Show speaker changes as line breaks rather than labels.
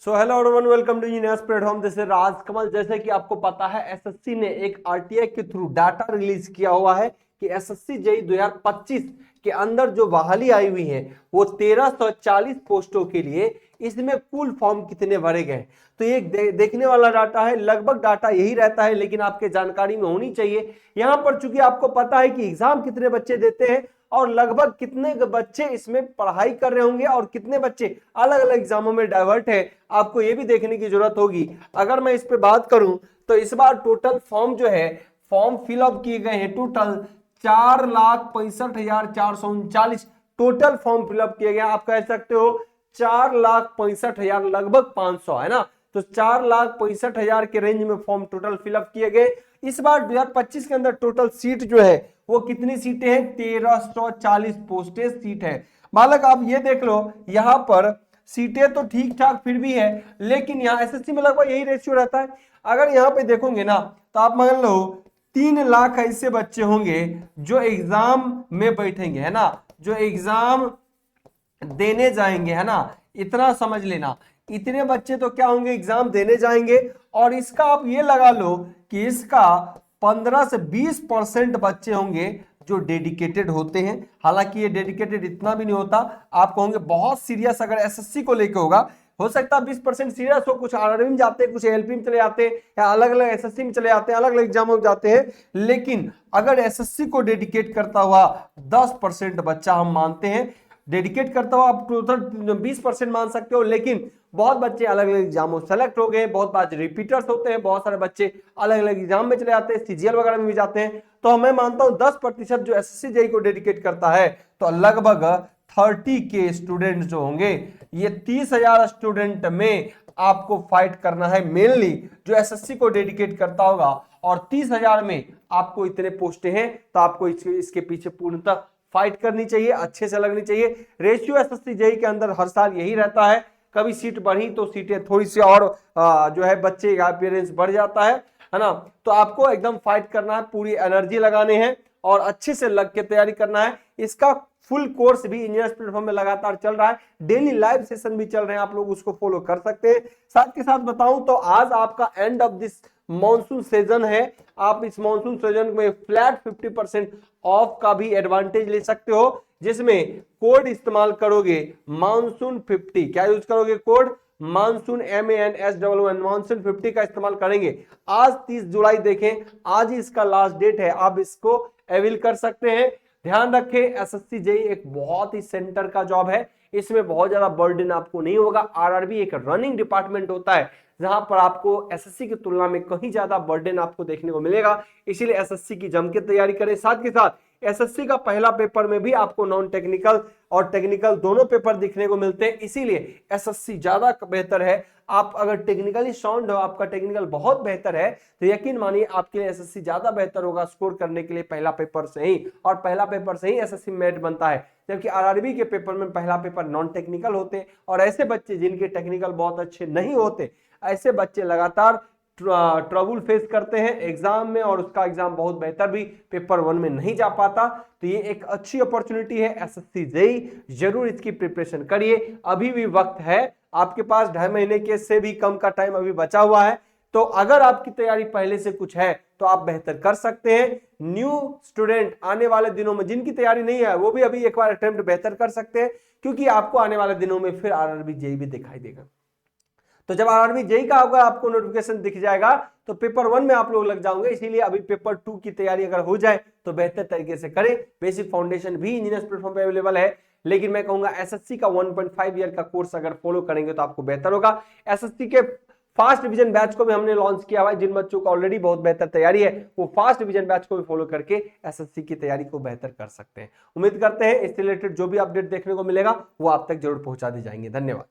So hello everyone, welcome to engineers platform. जैसे राज कमल, जैसे कि आपको पता है एसएससी ने एक आरटीआई के थ्रू डाटा रिलीज किया हुआ है कि एसएससी जेईई 2025 के अंदर जो बहाली आई हुई है वो 1340 पोस्टों के लिए, इसमें कुल फॉर्म कितने भरे गए। तो ये देखने वाला डाटा है, लगभग डाटा यही रहता है लेकिन आपके जानकारी में होनी चाहिए। यहां पर चूंकि आपको पता है कि एग्जाम कितने बच्चे देते हैं और लगभग कितने बच्चे इसमें पढ़ाई कर रहे होंगे और कितने बच्चे अलग अलग एग्जामों में डाइवर्ट है, आपको यह भी देखने की जरूरत होगी। अगर मैं इस पे बात करूं तो इस बार टोटल फॉर्म जो है, फॉर्म फिलअप किए गए हैं टोटल 4,65,439 टोटल फॉर्म फिलअप किए गए। आप कह सकते हो 4,65,000 लगभग 500 है ना। तो 4,65,000 के रेंज में फॉर्म टोटल फिलअप किए गए। इस बार 2025 के अंदर टोटल सीट जो है वो कितनी सीटें हैं, 1340 पोस्टेज सीट है। बालक आप ये देख लो, यहां पर सीटें तो ठीक ठाक फिर भी है, लेकिन यहाँ एसएससी में लगभग यही रेशियो रहता है। अगर यहाँ पे देखोगे ना तो आप मान लो 3 लाख ऐसे बच्चे होंगे जो एग्जाम में बैठेंगे, है ना, जो एग्जाम देने जाएंगे, है ना। इतना समझ लेना, इतने बच्चे तो क्या होंगे, एग्जाम देने जाएंगे। और इसका आप ये लगा लो कि इसका 15 से 20% बच्चे होंगे जो डेडिकेटेड होते हैं। हालांकि ये डेडिकेटेड इतना भी नहीं होता, आप कहोगे बहुत सीरियस अगर एसएससी को लेकर होगा, हो सकता है 20% सीरियस हो, कुछ आरआरबी में जाते हैं, कुछ एलपी में चले जाते हैं, या अलग अलग एसएससी में चले जाते हैं, अलग अलग एग्जामों में जाते हैं। लेकिन अगर एसएससी को डेडिकेट करता हुआ 10% बच्चा हम मानते हैं, डेडिकेट करता हुआ आप टोटल 20% मान सकते हो। लेकिन बहुत बच्चे अलग अलग एग्जामों सेलेक्ट हो गए, बहुत बार रिपीटर्स होते हैं, बहुत सारे बच्चे अलग अलग एग्जाम में चले जाते हैं, सीजीएल वगैरह में भी जाते हैं। तो मैं मानता हूं 10% जो एसएससी जेईई को डेडिकेट करता है, तो लगभग 30 के स्टूडेंट जो होंगे, ये 30,000 स्टूडेंट में आपको फाइट करना है मेनली, जो एसएससी को डेडिकेट करता होगा। और 30,000 में आपको इतने पोस्टें हैं, तो आपको इसके पीछे पूर्णतः फाइट करनी चाहिए, अच्छे से लगनी चाहिए। रेशियो एसएससी जेईई के अंदर हर साल यही रहता है, कभी सीट बढ़ी तो सीटें थोड़ी सी और जो है बच्चे का अपीयरेंस बढ़ जाता है ना। तो आपको एकदम फाइट करना है, पूरी एनर्जी लगाने हैं और अच्छे से लग के तैयारी करना है। इसका फुल कोर्स भी इंजीनियर्स प्लेटफॉर्म में लगातार चल रहा है, डेली लाइव सेशन भी चल रहे हैं, आप लोग उसको फॉलो कर सकते हैं। साथ के साथ बताऊं तो आज आपका end of this monsoon season है। आप इस मॉनसून सीजन में फ्लैट 50% ऑफ का भी एडवांटेज ले सकते हो, जिसमें कोड इस्तेमाल करोगे मानसून 50। क्या यूज करोगे कोड मानसून, MANSOON, मानसून 50 का इस्तेमाल करेंगे। आज 30 जुलाई देखें, आज ही इसका लास्ट डेट है, आप इसको अवेल कर सकते हैं। ध्यान रखें, एसएससी जेईई एक बहुत ही सेंटर का जॉब है, इसमें बहुत ज्यादा बर्डन आपको नहीं होगा। आरआरबी एक रनिंग डिपार्टमेंट होता है जहां पर आपको एसएससी की तुलना में कहीं ज्यादा बर्डन आपको देखने को मिलेगा, इसीलिए एसएससी की जम के तैयारी करें। साथ के साथ एसएससी का पहला पेपर में भी आपको नॉन टेक्निकल और टेक्निकल दोनों पेपर दिखने को मिलते हैं, इसीलिए एसएससी ज्यादा बेहतर है। आप अगर टेक्निकली साउंड हो, आपका टेक्निकल बहुत बेहतर है, तो यकीन मानिए आपके लिए एसएससी ज्यादा बेहतर होगा स्कोर करने के लिए पहला पेपर से ही। और पहला पेपर से ही एसएससी मेरिट बनता है, जबकि आरआरबी के पेपर में पहला पेपर नॉन टेक्निकल होते हैं। और ऐसे बच्चे जिनके टेक्निकल बहुत अच्छे नहीं होते, ऐसे बच्चे लगातार ट्रबल फेस करते हैं एग्जाम में, और उसका एग्जाम बहुत बेहतर भी पेपर 1 में नहीं जा पाता। तो ये एक अच्छी अपॉर्चुनिटी है एसएससी जेईई, जरूर इसकी प्रिपरेशन करिए, अभी भी वक्त है आपके पास, 2.5 महीने के से भी कम का टाइम अभी बचा हुआ है। तो अगर आपकी तैयारी पहले से कुछ है तो आप बेहतर कर सकते हैं। न्यू स्टूडेंट आने वाले दिनों में जिनकी तैयारी नहीं है वो भी अभी एक बार अटेम्प्ट बेहतर कर सकते हैं, क्योंकि आपको आने वाले दिनों में फिर आरआरबी जेईई भी दिखाई देगा। तो जब आरआरबी जेईई का अगर आपको नोटिफिकेशन दिख जाएगा तो पेपर 1 में आप लोग लग जाओगे, इसीलिए अभी पेपर 2 की तैयारी अगर हो जाए तो बेहतर तरीके से करें। बेसिक फाउंडेशन भी इंजीनियर्स प्लेटफॉर्म पे अवेलेबल है, लेकिन मैं कहूंगा एसएससी का 1.5 ईयर का कोर्स अगर फॉलो करेंगे तो आपको बेहतर होगा। एसएससी के फास्ट डिवीजन बैच को भी हमने लॉन्च किया हुआ है, जिन बच्चों को ऑलरेडी बहुत बेहतर तैयारी है वो फास्ट डिवीजन बैच को भी फॉलो करके एसएससी की तैयारी को बेहतर कर सकते हैं। उम्मीद करते हैं इससे रिलेटेड जो भी अपडेट देखने को मिलेगा वो आप तक जरूर पहुंचा दी जाएंगे। धन्यवाद।